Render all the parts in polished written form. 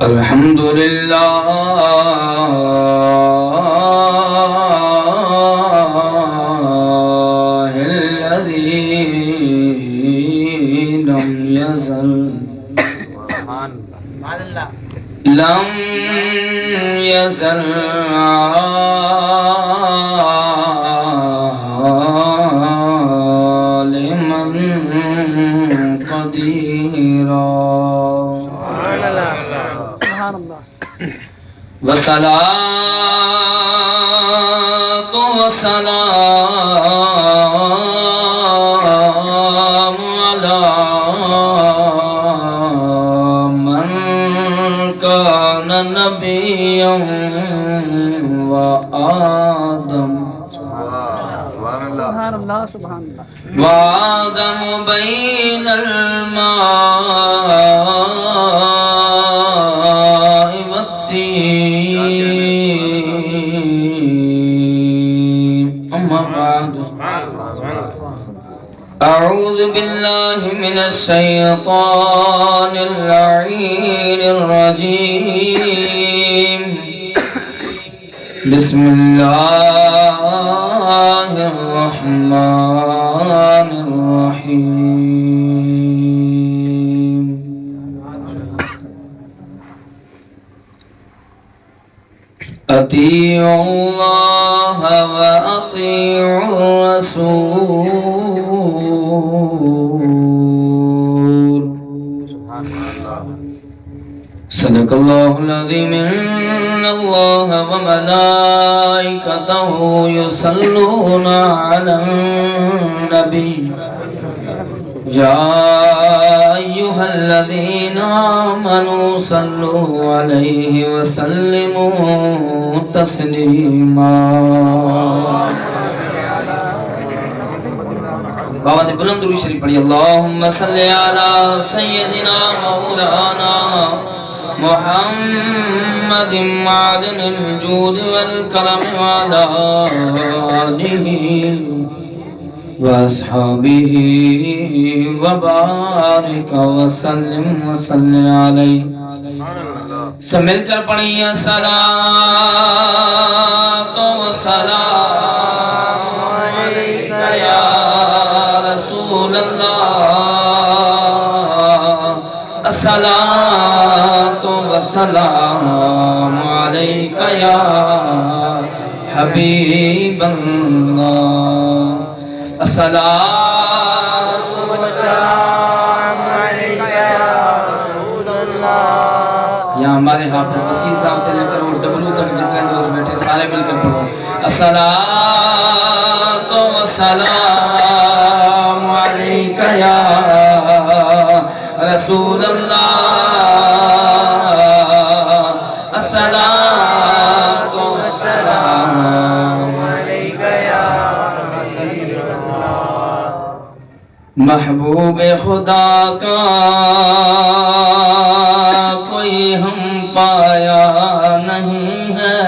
الحمد لله الذي لم يزل عالما قديرا والصلاة والسلام على من كان نبيا وآدم سبحان اللہ سبحان اللہ وآدم بين الماء والطين أما بعد أعوذ بالله من الشيطان اللعين الرجيم بسم الله الرحمن الرحيم أطيعوا الله وأطيعوا الرسول صدق الله العظيم إن الله وملائكته يصلون على النبي يا أيها الذين آمنوا صلوا عليه وسلموا تسليما بابا نے بلند روی شریف پڑھی اللہم صلی علی سیدنا مولانا محمد معدن الجود والکرم وعلى آلہ واصحابہ وبارک وسلم وصلی علیہ سب مل کر پڑھیں الصلاۃ والسلام علیک یا رسول اللہ الصلاۃ والسلام علیک یا حبیب اللہ الصلاۃ والسلام علیک یا رسول اللہ یہاں ہمارے حافظ وسیع صاحب سے لے کر وہ ڈبلو تک جتنے دوست بیٹھے سارے مل کر پڑھو الصلاۃ والسلام علیک یا رسول اللہ الصلاۃ والسلام علیک یا حبیب اللہ محبوب خدا کا کوئی ہم پایا نہیں ہے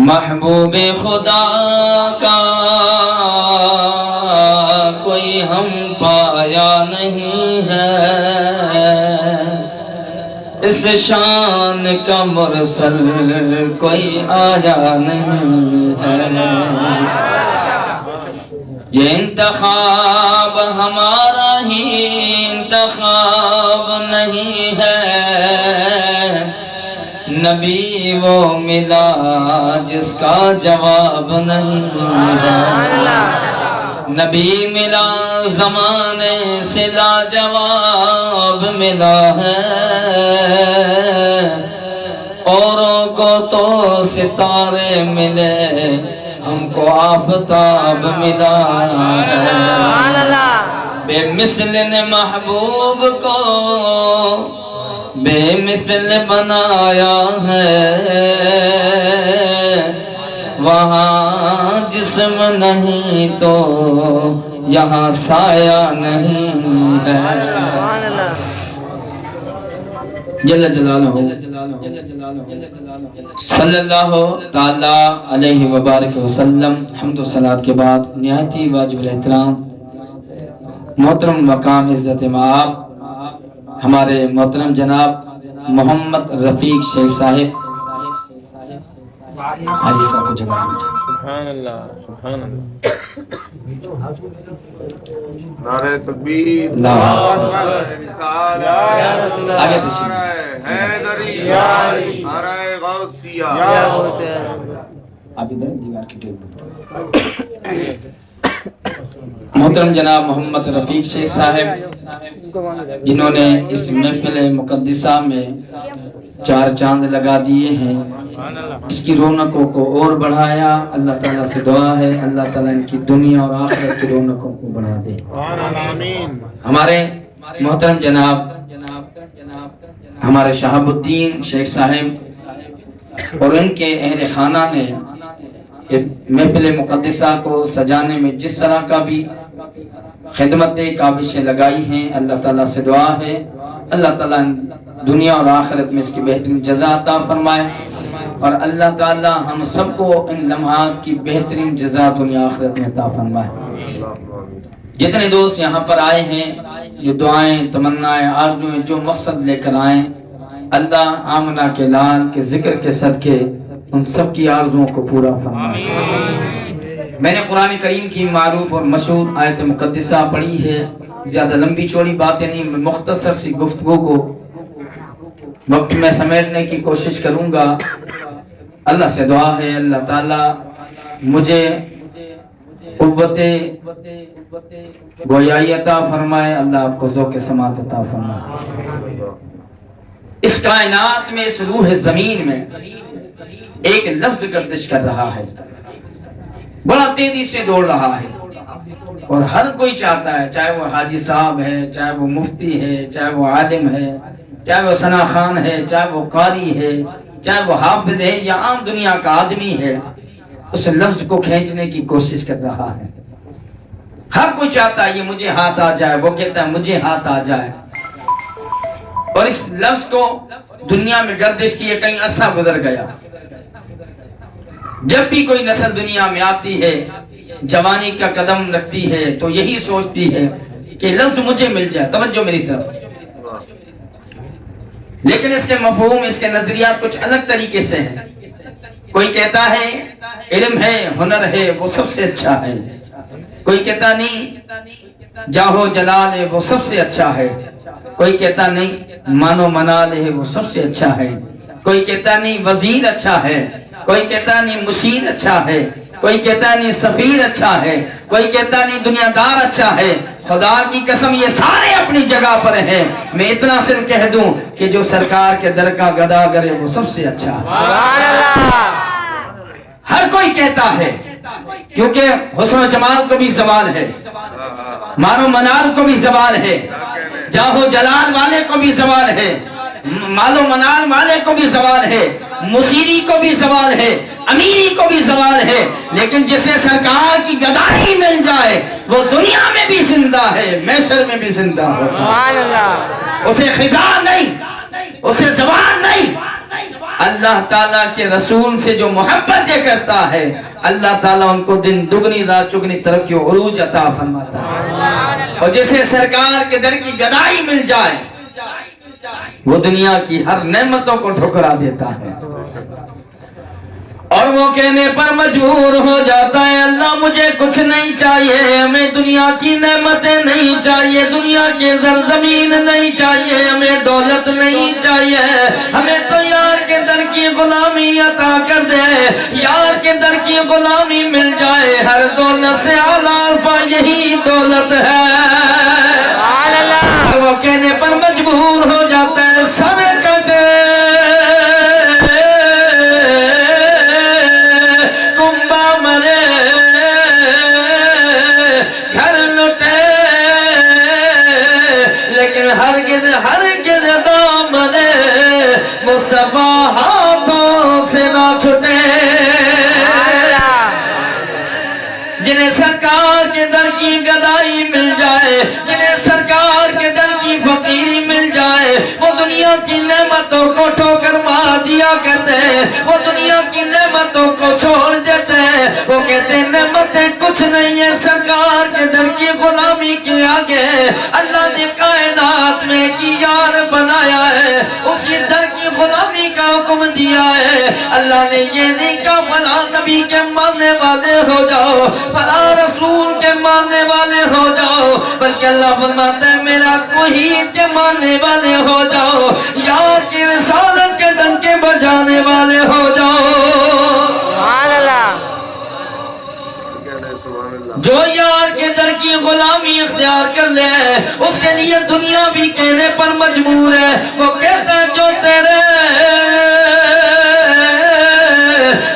محبوب خدا کا کوئی ہم پایا نہیں ہے اس شان کا مرسل کوئی آیا نہیں ہے یہ انتخاب ہمارا ہی انتخاب نہیں ہے نبی وہ ملا جس کا جواب نہیں ہے نبی ملا زمانے سے لاجواب ملا ہے اوروں کو تو ستارے ملے ہم کو آفتاب ملا ہے بے مثل نے محبوب کو بے مثل بنایا ہے وہاں جسم نہیں تو یہاں سایہ نہیں ہے جل جلالہ صلی اللہ تعالی علیہ وبارک وسلم حمد و صلات کے بعد نہایتی واجب الاحترام محترم مقام عزت مآب ہمارے محترم جناب محمد رفیق شیخ صاحب حاجی صاحب کو جگہ دیجیے. سبحان اللہ سبحان اللہ. نعرہ تکبیر، اللہ آگے تشریف. آپ ادھر دیوار کی ٹیپ. محترم جناب محمد رفیق شیخ صاحب جنہوں نے اس محفل مقدسہ میں 4 چاند لگا دیے ہیں، اس کی رونقوں کو اور بڑھایا. اللہ تعالیٰ سے دعا ہے اللہ تعالیٰ ان کی دنیا اور آخرت کی رونقوں کو بڑھا دے. ہمارے محترم جناب ہمارے شہاب الدین شیخ صاحب اور ان کے اہل خانہ نے محفل مقدسہ کو سجانے میں جس طرح کا بھی خدمت کابشیں لگائی ہیں، اللہ تعالیٰ سے دعا ہے اللہ تعالیٰ دنیا اور آخرت میں اس کی بہترین جزا عطا فرمائے، اور اللہ تعالیٰ ہم سب کو ان لمحات کی بہترین جزا دنیا آخرت میں عطا فرمائے. جتنے دوست یہاں پر آئے ہیں، یہ دعائیں تمنائیں آرزویں جو مقصد لے کر آئیں، اللہ آمنہ کے لال کے ذکر کے صدقے ان سب کی آرزوؤں کو پورا فرمائے. میں نے قرآن کریم کی معروف اور مشہور آیت مقدسہ پڑھی ہے. زیادہ لمبی چوڑی باتیں نہیں، میں مختصر سی گفتگو کو وقت میں سمیٹنے کی کوشش کروں گا. اللہ سے دعا ہے اللہ تعالیٰ مجھے قوت گویائی عطا فرمائے، اللہ آپ کو ذوق سماعت عطا فرمائے. اس کائنات میں اس روح زمین میں ایک لفظ گردش کر رہا ہے، بڑا تیزی سے دوڑ رہا ہے، اور ہر کوئی چاہتا ہے، چاہے وہ حاجی صاحب ہے، چاہے وہ مفتی ہے، چاہے وہ عالم ہے، چاہے وہ ثنا خان ہے، چاہے وہ قاری ہے، چاہے وہ حافظ ہے یا عام دنیا کا آدمی ہے، اس لفظ کو کھینچنے کی کوشش کر رہا ہے. ہر کوئی چاہتا ہے یہ مجھے ہاتھ آ جائے، وہ کہتا ہے مجھے ہاتھ آ جائے، اور اس لفظ کو دنیا میں گردش کی کہیں عرصہ گزر گیا. جب بھی کوئی نسل دنیا میں آتی ہے، جوانی کا قدم رکھتی ہے، تو یہی سوچتی ہے کہ لفظ مجھے مل جائے، توجہ میری طرف. لیکن اس کے مفہوم، اس کے نظریات کچھ الگ طریقے سے ہیں. کوئی کہتا ہے علم ہے، ہنر ہے، وہ سب سے اچھا ہے. کوئی کہتا نہیں جاہو جلال ہے، وہ سب سے اچھا ہے. کوئی کہتا نہیں مانو منال ہے، وہ سب سے اچھا ہے. کوئی کہتا نہیں وزیر اچھا ہے، کوئی کہتا نہیں مشیر اچھا ہے، کوئی کہتا نہیں سفیر اچھا ہے، کوئی کہتا نہیں دنیا دار اچھا ہے. خدا کی قسم یہ سارے اپنی جگہ پر ہیں. میں اتنا صرف کہہ دوں کہ جو سرکار کے در کا گدا کرے وہ سب سے اچھا ہے. ہر کوئی کہتا ہے، کیونکہ حسن و جمال کو بھی زوال ہے، مانو منال کو بھی زوال ہے، جاہو جلال والے کو بھی زوال ہے، مال و منال والے کو بھی زوال ہے، مصیری کو بھی زوال ہے، امیری کو بھی زوال ہے. لیکن جسے سرکار کی گدائی مل جائے وہ دنیا میں بھی زندہ ہے، محشر میں بھی زندہ ہے. اسے خزان نہیں، اسے زوال نہیں. اللہ تعالیٰ کے رسول سے جو محبت یہ کرتا ہے، اللہ تعالیٰ ان کو دن دگنی رات چگنی ترقی و عروج عطا فرماتا ہے. اور جسے سرکار کے در کی گدائی مل جائے وہ دنیا کی ہر نعمتوں کو ٹھکرا دیتا ہے، اور وہ کہنے پر مجبور ہو جاتا ہے اللہ مجھے کچھ نہیں چاہیے، ہمیں دنیا کی نعمتیں نہیں چاہیے، دنیا کی زمین نہیں چاہیے، ہمیں دولت نہیں چاہیے، ہمیں تو یار کے در کی غلامی عطا کر دے. یار کے در کی غلامی مل جائے، ہر دولت سے اعلیٰ الفا یہی دولت ہے. وہ کہنے پر مجبور ہو جاتا ہے سر کٹے ہرگز دامن مصطفیٰ ہاتھوں سے نہ چھٹے. جنہیں سرکار کے در کی گدائی مل جائے، جنہیں سرکار کے در کی فقیری مل جائے، وہ دنیا کی نعمتوں کو ٹھوکر مار دیا کرتے ہیں، وہ دنیا کی نعمتوں کو چھوڑ دیتے ہیں. وہ کہتے ہیں نعمتیں کچھ نہیں ہے سرکار کے در کی غلامی کے آگے. اللہ نے کائنات میں کی یار کا حکم دیا ہے۔ اللہ نے یہ نہیں کہا فلاں نبی کے ماننے والے ہو جاؤ، فلاں رسول کے ماننے والے ہو جاؤ، بلکہ اللہ فرماتا ہے میرا کوئی کے ماننے والے ہو جاؤ، یا کہ رسالت کے ڈنکے بجانے والے ہو جاؤ۔ سبحان اللہ۔ جو یار کے در کی غلامی اختیار کر لے اس کے لیے دنیا بھی کہنے پر مجبور ہے۔ وہ کہتا ہے جو تیرے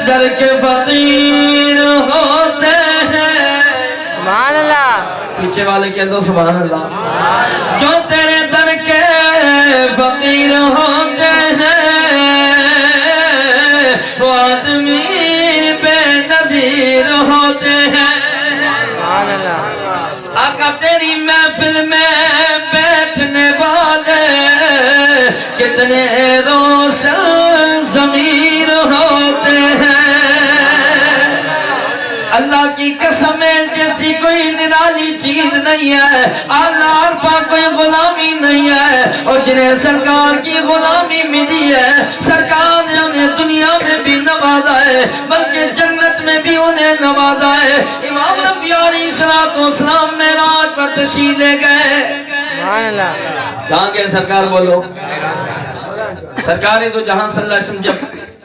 در کے فقیر ہوتے ہیں، سبحان اللہ۔ پیچھے والے کہہ دو سبحان اللہ۔ جو تیرے در کے فقیر ہوتے ہیں وہ آدمی بے نظیر ہوتے ہیں۔ سبحان اللہ۔ آقا تیری محفل میں بیٹھنے والے کتنے روشن ضمیر ہوتے ہیں۔ اللہ کی قسم جیسی کوئی نرالی چیز نہیں ہے، اعلیٰ عرفہ کوئی غلامی نہیں ہے، اور جنہیں سرکار کی غلامی ملی ہے سرکار نے انہیں دنیا میں بھی نوازا ہے بلکہ جنت میں بھی انہیں نوازا ہے۔ امام انبیاء علیہ السلام معراج پر تشریف لے گئے۔ سبحان اللہ۔ کہاں گئے سرکار بولو؟ سرکار تو جہاں صلی اللہ علیہ وسلم جب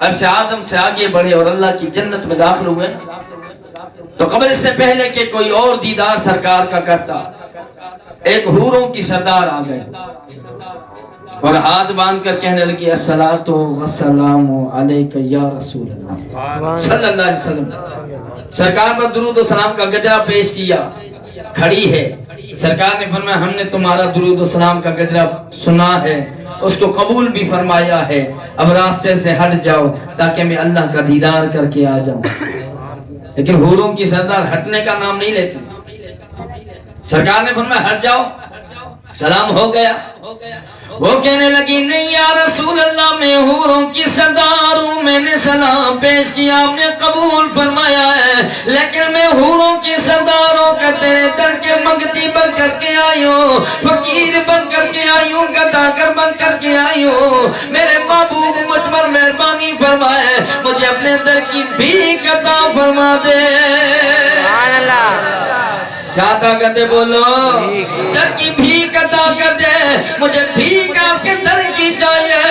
عرش آدم سے آگے بڑھے اور اللہ کی جنت میں داخل ہوئے تو قبل اس سے پہلے کہ کوئی اور دیدار سرکار کا کرتا ایک حوروں کی سردار آ گئے اور ہاتھ باندھ کر کہنے لگی الصلاۃ والسلام علیک یا رسول اللہ صلی اللہ علیہ وسلم۔ سرکار پر درود و سلام کا گجرہ پیش کیا، کھڑی ہے۔ سرکار نے فرمایا ہم نے تمہارا درود و سلام کا گجرہ سنا ہے، اس کو قبول بھی فرمایا ہے، اب راستے سے ہٹ جاؤ تاکہ میں اللہ کا دیدار کر کے آ جاؤں۔ لیکن حوروں کی سردار ہٹنے کا نام نہیں لیتی۔ سرکار نے فرمایا ہٹ جاؤ، سلام ہو گیا۔ وہ کہنے لگی نہیں یا رسول اللہ میں حوروں کی سردار ہوں، میں نے سلام پیش کیا آپ نے قبول فرمایا ہے، لیکن میں حوروں کی سرداروں کا تیرے در کے منگتی بن کر کے آئی ہوں، فقیر بن کر کے آئی ہوں، گداگر بن کر کے آئی ہوں۔ میرے محبوب مجھ پر مہربانی فرمائے، مجھے اپنے در کی بھیک عطا فرما دے۔ سبحان اللہ۔ کیا عطا کر دے بولو؟ در کی بھیک عطا کر دے، مجھے بھیک آپ کے در کی چاہیے،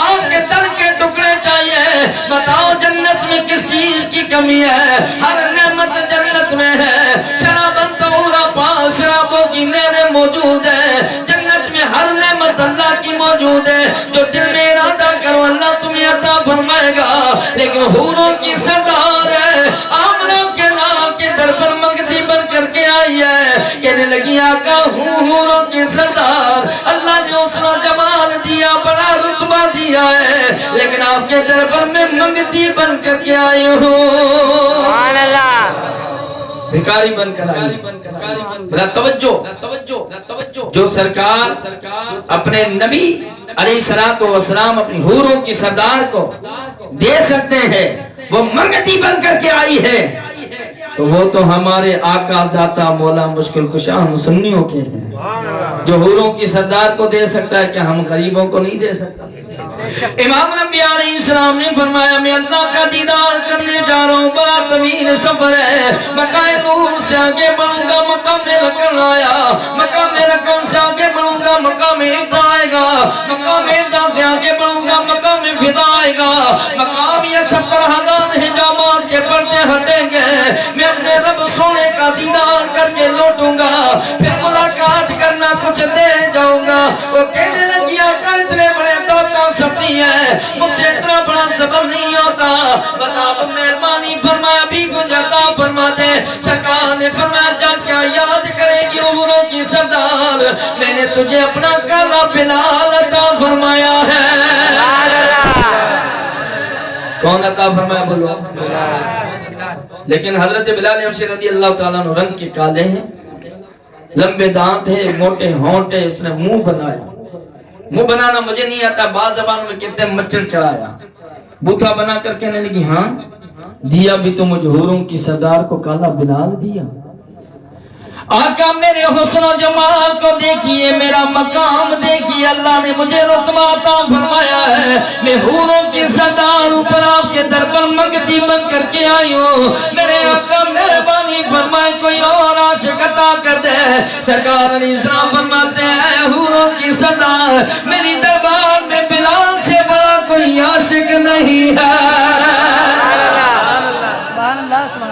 آپ کے در کے ٹکڑے چاہیے۔ بتاؤ جنت میں کس چیز کی کمی ہے؟ ہر نعمت جنت میں ہے، شراباً طہورا پاک شرابوں کی نعمت موجود ہے جنت میں، ہر نعمت اللہ کی موجود ہے، جو دل میں ارادہ کرو اللہ تمہیں عطا فرمائے گا۔ لیکن حوروں کی سردار ہے، آمنوں کے نام کے در پر منگتی بن کر کے آئی ہے، کہنے لگی آقا ہوں حوروں کی سردار، اللہ نے حسن و جمال دیا، بڑا رتبہ دیا ہے، لیکن آپ کے در پر میں منگتی بن کر کے آئی ہوں، سبحان اللہ۔ بھکاری بن کر آئی۔ ذرا توجہ، جو سرکار اپنے نبی علیہ السلام اپنی حوروں کی سردار کو دے سکتے ہیں، وہ منگتی بن کر کے آئی ہے، تو وہ تو ہمارے آقا داتا مولا مشکل کشا ہم سنیوں کے ہیں۔ جو حوروں کی سردار کو دے سکتا ہے کہ ہم غریبوں کو نہیں دے سکتا؟ امام انبیاء علیہ السلام نے فرمایا میں اللہ کا دیدار کرنے جا رہا ہوں، بڑا طویل سفر ہے، مقام نور سے آگے بڑھوں گا مقام رکن آیا، مقام رکن سے آگے بڑھوں گا مقام ابدا آئے گا، مقام ابدا سے آگے بڑھوں گا مقام فدا آئے گا، مقام یہ 70,000 حجامات کے پردے ہٹیں گے، میں اپنے رب سونے کا دیدار کر کے لوٹوں گا، پھر ملاقات کرنا کچھ دے جاؤں گا۔ وہ کہنے لگی آقا اتنے بڑے داتا سفی ہے، مجھ سے اتنا بڑا صبر نہیں ہوتا، بس آپ مہربانی فرمایا بھی کچھ عطا فرما دے۔ سرکار نے فرمایا جا کیا یاد کرے گی عمروں کی سردار، میں نے تجھے اپنا کالا بلال عطا فرمایا ہے۔ کون عطا فرمایا بولو؟ لیکن حضرت بلال حبشی رضی اللہ تعالیٰ عنہ رنگ کے کالے ہیں، لمبے دانت ہیں، موٹے ہونٹے، اس نے منہ بنایا، منہ بنانا مجھے نہیں آتا، بعض زبان میں کہتے ہیں مچھر چڑھایا، بوتھا بنا کر کہنے لگی ہاں دیا بھی تو مجھ حوروں کی سردار کو کالا بلال دیا۔ آقا میرے حسن و جمال کو دیکھیے، میرا مقام دیکھیے، اللہ نے مجھے رتبہ عطا فرمایا ہے، میں حوروں کی سردار اوپر آپ کے در پر مگتی بن کر کے آئی ہوں، میرے آقا مہربانی فرمائے کوئی اور عاشق عطا کر دے۔ سرکار علیہ السلام فرماتے ہیں حوروں کی سردار میری دربار میں بلال سے بڑا کوئی عاشق نہیں ہے۔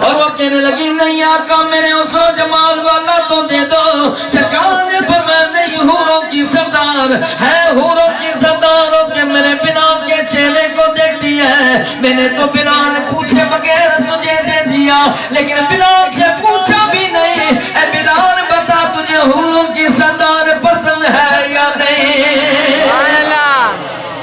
اور وہ کہنے لگی نہیں آقا میرے حسن و جمال والا تو دے دو۔ سرکار نے فرمایا نہیں، حوروں کی سردار ہے، حوروں کی سردار ہو کے میرے بلال کے چہرے کو دیکھتی ہے، میں نے تو بلال پوچھے بغیر تجھے دے دیا، لیکن بلال سے پوچھا بھی نہیں، اے بلال بتا تجھے حوروں کی سردار پسند ہے یا نہیں؟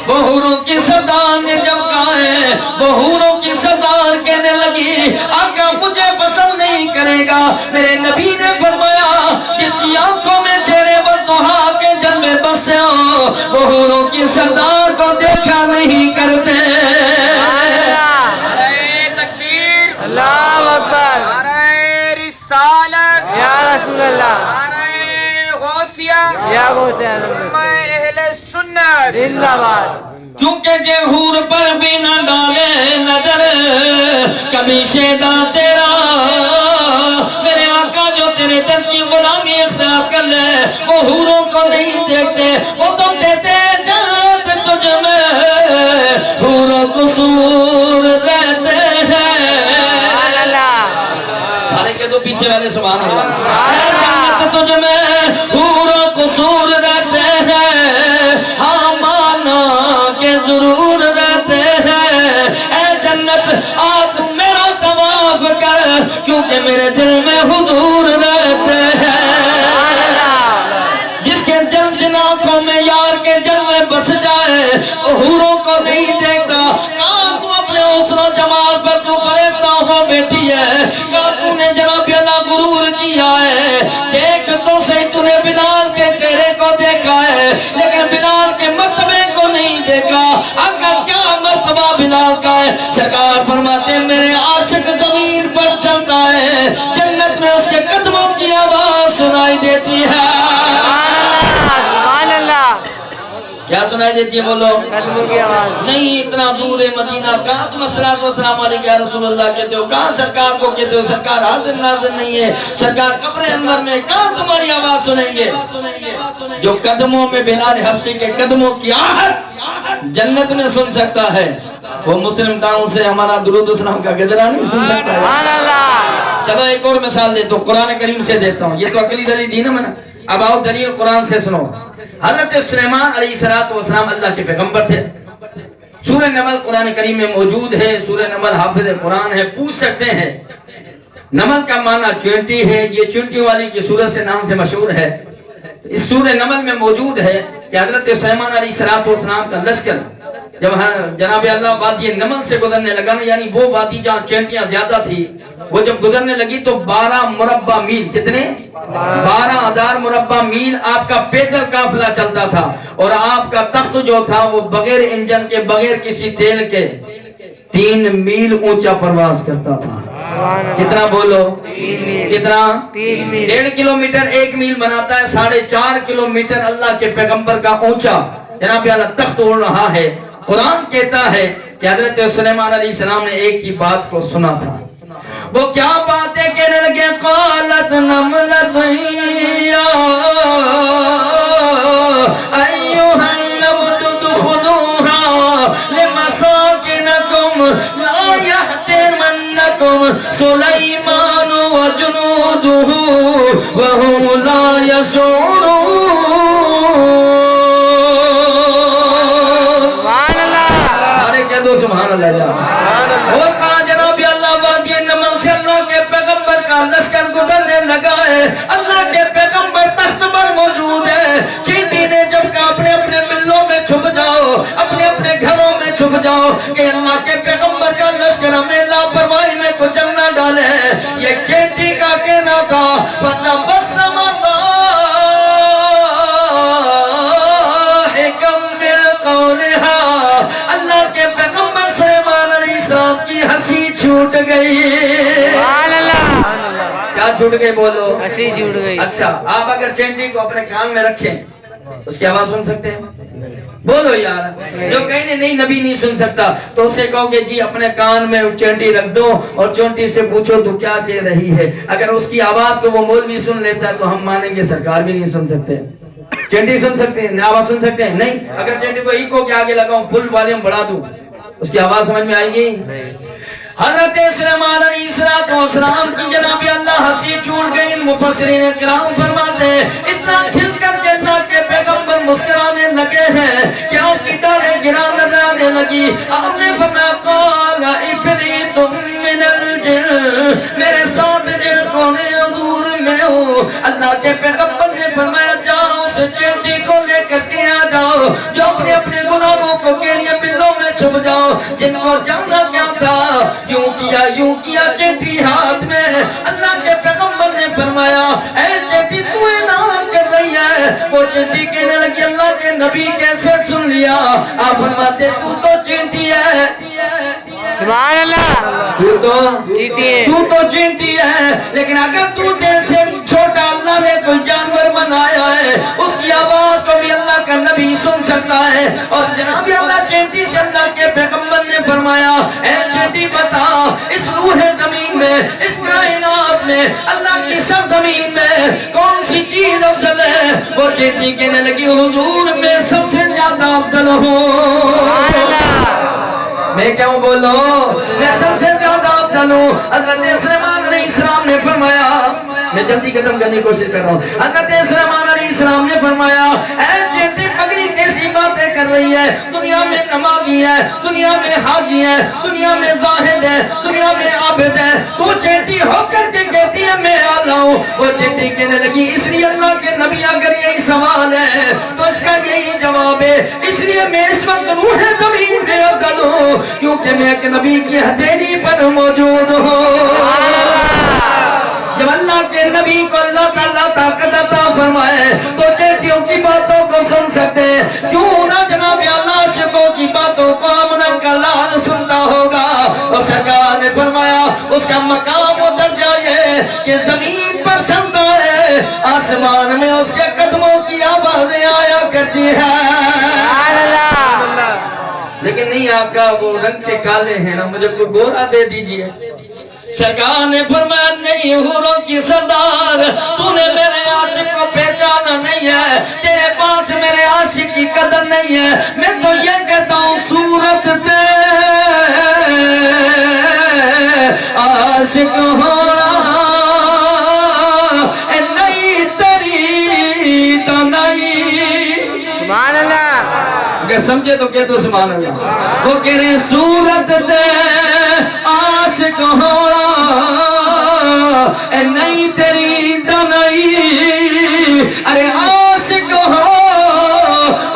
وہ حوروں کی سردار نے جب کہا ہے، وہ حوروں کی سردار کہنے لگی آقا مجھے پسند نہیں کرے گا۔ میرے نبی نے فرمایا جس کی آنکھوں میں چہرے والضحا کے جلوے بسے ہو وہ حوروں کی سردار کو دیکھا نہیں کرتے۔ تکبیر، اللہ اکبر، نعرہ رسالت یا رسول اللہ، نعرہ غوثیہ یا غوثیہ، اہل سنت زندہ باد۔ کیونکہ جے حور پر بھی نہ ڈالے نظر کبھی شیدا تیرا، میرے آقا جو تیرے در کی غلامی اختیار کر لے وہ حوروں کو نہیں دیکھتے، وہ تو کہتے جنت تجھ میں حوروں قصور رہتے ہیں۔ سارے کے دو پیچھے والے سبحان اللہ۔ جنت تجھ میں حوروں قصور رہتے ہیں، ہاں مانا کہ ضرور رہتے ہیں۔ اے جنت آ تو میرا طواف کر کیونکہ میرے دل میں حضور رہتے ہیں۔ جس کے جن آنکھوں میں یار کے جلوے بس جائے وہ حوروں کو نہیں دیکھتا۔ کہاں تو اپنے حسن و جمال پر تو فریفتہ ہو بیٹھی ہے، کہاں تو نے جناب اللہ غرور کیا ہے، دیکھ تو صحیح تو نے بلال کے چہرے کو دیکھا ہے لیکن بلال کے مرتبے کو نہیں دیکھا۔ اگر کیا مرتبہ بلال کا ہے؟ سرکار فرماتے ہیں میرے عاشق زمین پر چلتا ہے، جنت میں اس کے قدموں کی آواز سنائی دیتی ہے۔ سبحان اللہ، کیا سنائی دیتی ہے بولو؟ قدموں کی آواز۔ نہیں اتنا دور ہے مدینہ، کہاں تم الصلاۃ والسلام علیکہ یا رسول اللہ کہتے ہو، کہاں سرکار کو کہتے ہو، سرکار حاضر ناظر نہیں ہے، سرکار قبر انور میں، کہاں تمہاری آواز سنیں گے؟ جو قدموں میں بلال حبشی کے قدموں کی آہٹ جنت میں سن سکتا ہے وہ مسلم ٹاؤن سے ہمارا درود السلام کا گجرا نہیں سن سکتا ہے۔ سبحان اللہ۔ چلو ایک اور مثال دیتا ہوں، قرآن کریم سے دیتا ہوں، یہ تو عقلی دلیل دی نا میں نے، اب آؤ دلیل قرآن سے سنو۔ حضرت سلیمان علیہ السلام اللہ کے پیغمبر تھے، سورہ نمل قرآن کریم میں موجود ہے، سورہ نمل حافظ قرآن ہے، پوچھ سکتے ہیں نمل کا معنی چونٹی ہے، یہ چونٹی والی کی سورہ سے نام سے مشہور ہے۔ اس سورہ نمل میں موجود ہے کہ حضرت سلیمان علیہ السلام کا لشکر جب جناب اللہ وادی نمل سے گزرنے لگا نا، یعنی وہ وادی جہاں چینٹیاں زیادہ تھی، وہ جب گزرنے لگی تو 12 مربع میل، کتنے؟ 12,000 مربع میل آپ کا پیدل قافلہ چلتا تھا، اور آپ کا تخت جو تھا وہ بغیر انجن کے، بغیر کسی تیل کے 3 میل اونچا پرواز کرتا تھا۔ کتنا بولو؟ 3 میل۔ کتنا؟ 3 میل۔ 1.5 کلومیٹر 1 میل بناتا ہے، 4.5 کلومیٹر اللہ کے پیغمبر کا اونچا جناب اللہ تخت اڑ رہا ہے۔ قرآن کہتا ہے کہ حضرت سلیمان علیہ السلام نے ایک ہی بات کو سنا تھا، وہ کیا باتیں کہنے لگے؟ قالت نملۃ یا ایھا النبت ادخلوها لمساکنکم لا یحطمنکم سلیمان وجنودہ وهم لا یشعرون۔ سبحان اللہ۔ وہ کہا جناب اللہ وادی نمل سے اللہ کے پیغمبر کا لشکر گزرنے لگا ہے، اللہ کے پیغمبر تخت پر موجود ہے۔ چینٹی نے جب کہا اپنے اپنے ملوں میں چھپ جاؤ، اپنے اپنے گھروں میں چھپ جاؤ کہ اللہ کے پیغمبر کا لشکر ہمیں لاپرواہی میں کچل نہ ڈالے، یہ چینٹی کا کہنا تھا۔ فتبسم اللہ کے پیغمبر سلیمان علیہ السلام کی ہنسی چھوٹ گئی۔ سبحان اللہ۔ کیا کیا چھوٹ گئی بولو؟ ہنسی جھوٹ گئی. اچھا آپ اگر چینٹی کو اپنے کان میں رکھیں اس کی آواز سن سکتے ہیں؟ بولو یار. جو کہنے نہیں نبی نہیں سن سکتا تو اسے کہو کہ جی اپنے کان میں چینٹی رکھ دو اور چونٹی سے پوچھو تو کیا کہہ رہی ہے. اگر اس کی آواز کو وہ مولوی سن لیتا ہے تو ہم مانیں گے سرکار بھی نہیں سن سکتے. چینٹی سن سکتے ہیں؟ آواز سن سکتے ہیں؟ نہیں. اگر چینٹی کو ایکو کے آگے لگاؤں فل والیوم بڑھا دوں اس کی آواز سمجھ میں آئے گی؟ حضرت سلیمان علیہ السلام کی جناب اللہ ہنسی چھوٹ گئی. مفسرین کرام فرماتے ہیں اتنا کھل کر کے اللہ کے پیغمبر مسکرانے لگے ہیں کہ آپ کی ڈالیں گرا نظر آنے لگی. آپ نے فرمایا قال عفریت من الجن، میرے ساتھ جن کون حضور میں ہوں. اللہ کے پیغمبر نے فرمایا جاؤ اس چینٹی کو لے کر کے آ جاؤ جو اپنے اپنے غلاموں کو گیڑیے بلوں میں چھپ جاؤ جن کو جانا کیا تھا. یوں کیا چینٹی ہاتھ میں. اللہ کے پیغمبر نے فرمایا اے چینٹی تو اعلان کر رہی ہے. وہ چینٹی کہنے لگی اللہ کے نبی کیسے سن لیا؟ آپ فرماتے تو چینٹی ہے. سبحان اللہ. تو تو چینٹی ہے لیکن اگر تو دل سے چھوٹا اللہ نے کوئی جانور بنایا ہے اس کی آواز کو بھی اللہ کا نبی سن سکتا ہے. اور جناب اللہ چینٹی سے اللہ کے پیغمبر نے فرمایا اے چینٹی بتا اس روح زمین میں اس کائنات میں اللہ کی سرزمین میں کون سی چیز افضل ہے؟ وہ چینٹی کہنے لگی حضور میں سب سے زیادہ افضل ہوں. میں کیا بولو؟ میں سب سے زیادہ افضل ہوں. حضرت سلیمان علیہ السلام نے فرمایا میں جلدی ختم کرنے کی کوشش کر رہا ہوں. حضرت سلیمان علیہ السلام نے فرمایا اے چینٹی پگڑی کیسی باتیں کر رہی ہے؟ دنیا میں نمازی ہے، دنیا میں حاجی ہے، دنیا میں زاہد ہے، دنیا میں عابد ہے. تو چینٹی ہو کر کے کہتی ہے میں آلہ ہوں. وہ چینٹی کہنے لگی اس لیے اللہ کے نبی اگر یہی سوال ہے تو اس کا یہی جواب ہے اس لیے میں اس وقت روح زمین میں افضل ہوں کیونکہ میں ایک نبی کی ہتھیلی پر موجود ہوں. جب اللہ کے نبی کو اللہ تعالیٰ طاقت عطا فرمائے تو چینٹیوں کی باتوں کو سن سکتے ہیں. کیوں نہ جناب اللہ عاشقوں کی باتوں کو آمنہ کا لال سنتا ہوگا. اور سرکار نے فرمایا اس کا مقام و درجہ یہ کہ زمین پر چلتا ہے آسمان میں اس کے قدموں کی آوازیں آیا کرتی ہیں. لیکن نہیں آقا وہ رنگ کے کالے ہیں نا مجھے کوئی گورا دے دیجئے. سرکار نے فرمایا نہیں حوروں کی سردار تو نے میرے عاشق کو پہچانا نہیں ہے. تیرے پاس میرے عاشق کی قدر نہیں ہے. میں تو یہ کہتا ہوں صورت دے عاشق ہونا اے نہیں تیری تو نہیں. سبحان اللہ. اگر سمجھے تو کہہ دو سبحان اللہ. وہ کہہ رہے صورت دے عاشق ہونا اے نہیں تیری تو نہیں. ارے عاشق ہو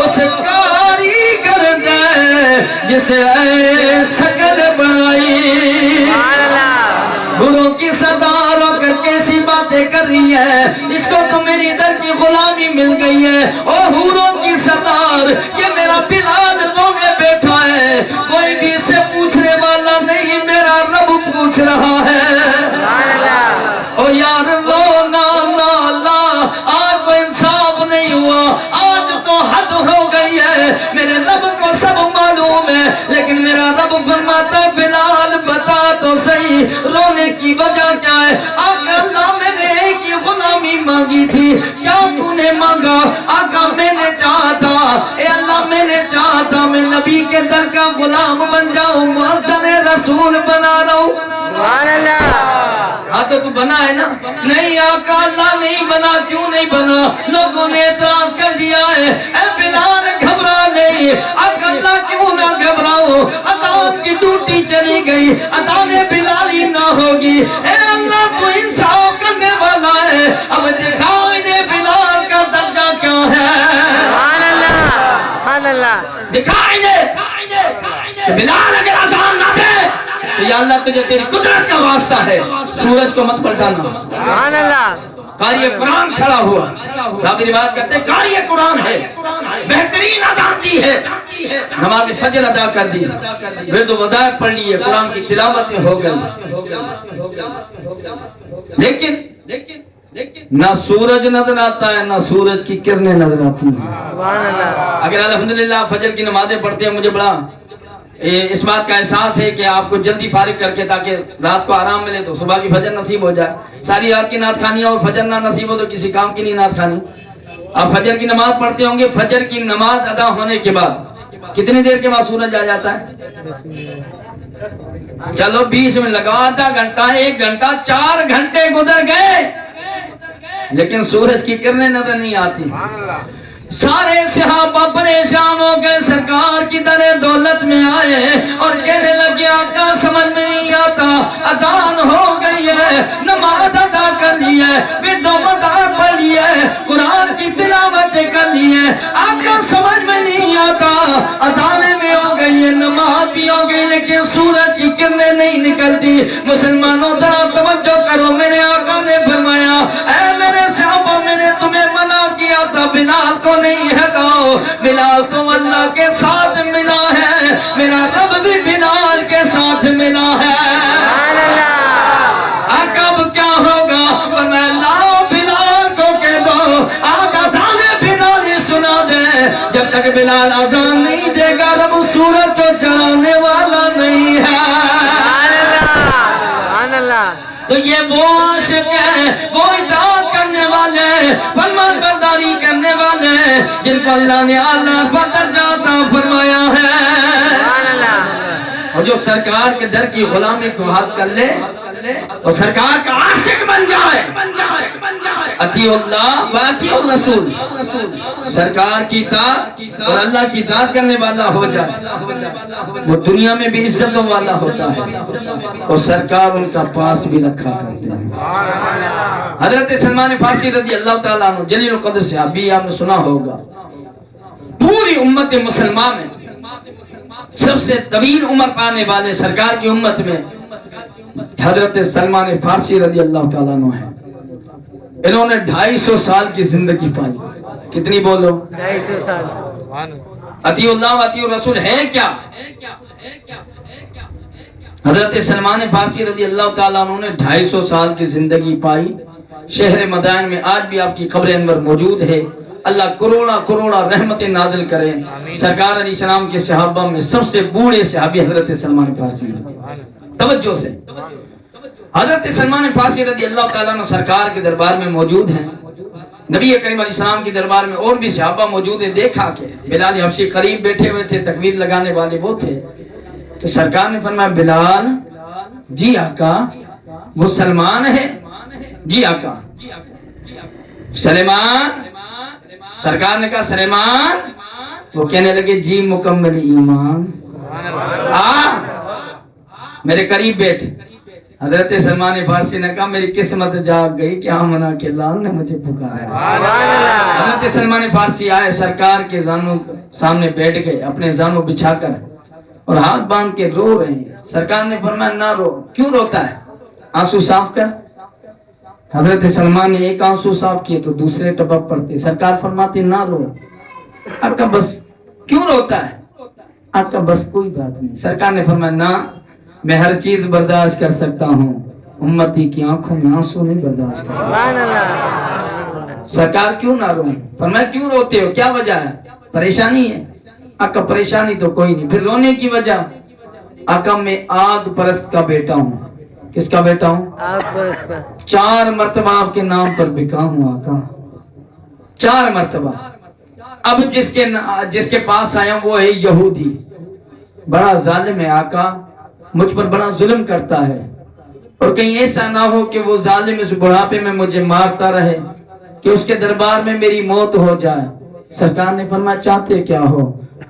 اس کاریگر دے جسے اے شکل بنائی. گرو کی سردار ہو کر کیسی باتیں کر رہی ہے. اس کو تو میری در کی غلامی مل گئی ہے. او حوروں کی سردار یہ میرا بلال رونے بیٹھا ہے. کوئی بھی اسے پوچھنے والا نہیں میرا رب پوچھ رہا ہے. او یار لو نا نا لا آج تو انصاف نہیں ہوا. آج تو حد ہو گئی ہے. میرے رب کو سب معلوم ہے لیکن میرا رب فرماتا بلال بتا تو صحیح رونے کی وجہ کیا ہے؟ آقا اللہ میں نے ایک ہی غلامی مانگی تھی. کیا تو نے مانگا؟ آقا میں نے چاہا تھا اے اللہ میں نے چاہا تھا میں نبی کے در کا غلام بن جاؤں مؤذن رسول بنا رہا ہوں. سبحان اللہ. ہاں تو بنا ہے نا؟ نہیں آقا اللہ نہیں بنا. کیوں نہیں بنا؟ لوگوں نے اعتراض کر دیا ہے. اے بلال گھبرا نہیں. آقا اللہ کیوں نہ گھبراؤ؟ اذان کی ڈیوٹی چلی گئی اذان بلالی نہ ہوگی. اے اللہ تو انصاف کرنے والا ہے. اب دکھائی دے بلال کا درجہ کیا ہے. سبحان اللہ. سبحان اللہ. دکھائی دے کہ بلال اگر اذان نہ دے تو یا اللہ تجھے تیری قدرت کا واسطہ ہے سورج کو مت پلٹانا. سبحان اللہ. قاری قرآن کھڑا ہوا. آپ میری بات کرتے ہیں قاری قرآن ہے بہترین اذان دی ہے نماز فجر ادا کر دی، ورد و وظائف پڑھ لیے، قرآن کی تلاوتیں ہو گئی، لیکن نہ سورج نظر آتا ہے نہ سورج کی کرنیں نظر آتی ہیں۔ سبحان اللہ۔ اگر الحمدللہ فجر کی نمازیں پڑھتے ہیں، مجھے بڑا اس بات کا احساس ہے کہ آپ کو جلدی فارغ کر کے تاکہ رات کو آرام ملے تو صبح کی فجر نصیب ہو جائے۔ ساری رات کی نعت خوانی اور فجر نہ نصیب ہو تو کسی کام کی نہیں نعت خوانی۔ آپ فجر کی نماز پڑھتے ہوں گے، فجر کی نماز ادا ہونے کے بعد کتنی دیر کے بعد سورج آ جاتا ہے؟ چلو 20 منٹ لگا، آدھا گھنٹہ، 1 گھنٹہ، 4 گھنٹے گزر گئے لیکن سورج کی کرنیں نظر نہیں آتی۔ سارے صحابہ پریشان ہو گئے، سرکار کی در دولت میں آئے اور کہنے لگے آقا سمجھ میں نہیں آتا، اذان ہو گئی ہے، نماز ادا کر لی ہے، ورد و وظائف پڑھ لی ہے، قرآن کی تلاوتیں کر لی ہے، آقا سمجھ میں نہیں آتا، اذان میں ہو گئی ہے، نماز بھی ہو گئی لیکن سورج کی کرنیں نہیں نکلتی۔ مسلمانوں ذرا توجہ کرو، میرے آقا نے فرمایا اے میرے صحابہ، میں نے تمہیں منع کیا تھا بلال کو نہیں ہٹاؤ، بلال تو اللہ کے ساتھ ملا ہے، میرا رب بھی بلال کے ساتھ ملا ہے۔ سبحان اللہ۔ اب کیا ہوگا؟ فرمایا لاؤ بلال کو کہہ دو آج اذان بلال ہی سنا دے، جب تک بلال اذان نہیں دے گا رب سورج کو چڑھانے والا نہیں ہے۔ سبحان اللہ۔ سبحان اللہ۔ تو یہ وہ عاشق ہیں، وہ اطاعت کرنے والے، فرمان برداری کرنے والے، جن کو اللہ نے اعلیٰ درجہ عطا فرمایا ہے۔ سبحان اللہ۔ اور جو سرکار کے در کی غلامی کو ہاتھ کر لے اور سرکار کا عاشق بن جائے، اطیع اللہ و اطیع الرسول، سرکار کی اطاعت اور اللہ کی اطاعت کرنے والا ہو جائے، وہ دنیا میں بھی عزتوں والا ہوتا ہے اور سرکار ان کا پاس بھی رکھا کرتے ہیں۔ حضرت سلمان فارسی رضی اللہ تعالیٰ عنہ جلیل القدر سے ابھی آپ نے سنا ہوگا، پوری امت مسلمان میں سب سے طویل عمر پانے والے سرکار کی امت میں حضرت سلمان فارسی رضی اللہ تعالیٰ عنہ ہیں۔ انہوں نے 250 سال کی زندگی پائی۔ کتنی بولو؟ 250 سال۔ اطیع اللہ و اطیع الرسول ہے کیا؟ حضرت سلمان فارسی رضی اللہ تعالیٰ عنہ نے 250 سال کی زندگی پائی۔ شہر مدائن میں آج بھی آپ کی قبر انور موجود ہے۔ اللہ کروڑا کروڑا رحمت نازل کرے۔ سرکار علیہ السلام کے صحابہ میں سب سے بوڑھے صحابی حضرت سلمان فارسی ہیں۔ توجہ سے، حضرت سلمان فارسی رضی اللہ تعالیٰ عنہ سرکار کے دربار میں موجود ہیں۔ نبی کریم علیہ السلام کی دربار میں اور بھی صحابہ موجود ہیں۔ دیکھا کہ بلال حبشی قریب بیٹھے ہوئے تھے، تکبیر لگانے والے وہ تھے، تو سرکار نے فرمایا بلال، جی آقا وہ سلمان ہے؟ جی آقا۔ سلیمان، سرکار نے کہا سلیمان، وہ کہنے لگے جی مکمل ایمان، میرے قریب بیٹھ۔ حضرت سلمان فارسی نے کہا میری قسمت جاگ گئی کہ آمنہ کے لال نے مجھے پکارا۔ حضرت سلمان فارسی آئے، سرکار کے زانوں سامنے بیٹھ گئے، اپنے زانوں بچھا کر اور ہاتھ باندھ کے رو رہے ہیں۔ سرکار نے فرمایا نہ رو۔ کیوں روتا ہے؟ آنسو صاف کر۔ حضرت سلمان نے ایک آنسو صاف کیے تو دوسرے ٹپک پڑتے۔ سرکار فرماتے نہ رو۔ آقا بس کیوں روتا ہے؟ آقا بس کوئی بات نہیں۔ سرکار نے فرمایا نہ، میں ہر چیز برداشت کر سکتا ہوں، امتی کی آنکھوں میں آنسو نہیں برداشت کر سکتا۔ سبحان اللہ۔ سرکار کیوں نہ رو؟ فرمایا کیوں روتے ہو، کیا وجہ ہے؟ پریشانی ہے؟ آقا پریشانی تو کوئی نہیں۔ پھر رونے کی وجہ؟ آقا میں آگ پرست کا بیٹا ہوں۔ کس کا بیٹا ہوں؟ آگ پرست کا۔ 4 مرتبہ آپ کے نام پر بکا ہوں آقا، 4 مرتبہ۔ اب جس کے پاس آیا وہ ہے یہودی، بڑا ظالم ہے آقا، مجھ پر بڑا ظلم کرتا ہے، اور کہیں ایسا نہ ہو کہ وہ ظالم اس بڑھاپے میں مجھے مارتا رہے کہ اس کے دربار میں میری موت ہو جائے۔ سرکار نے فرمایا چاہتے کیا ہو؟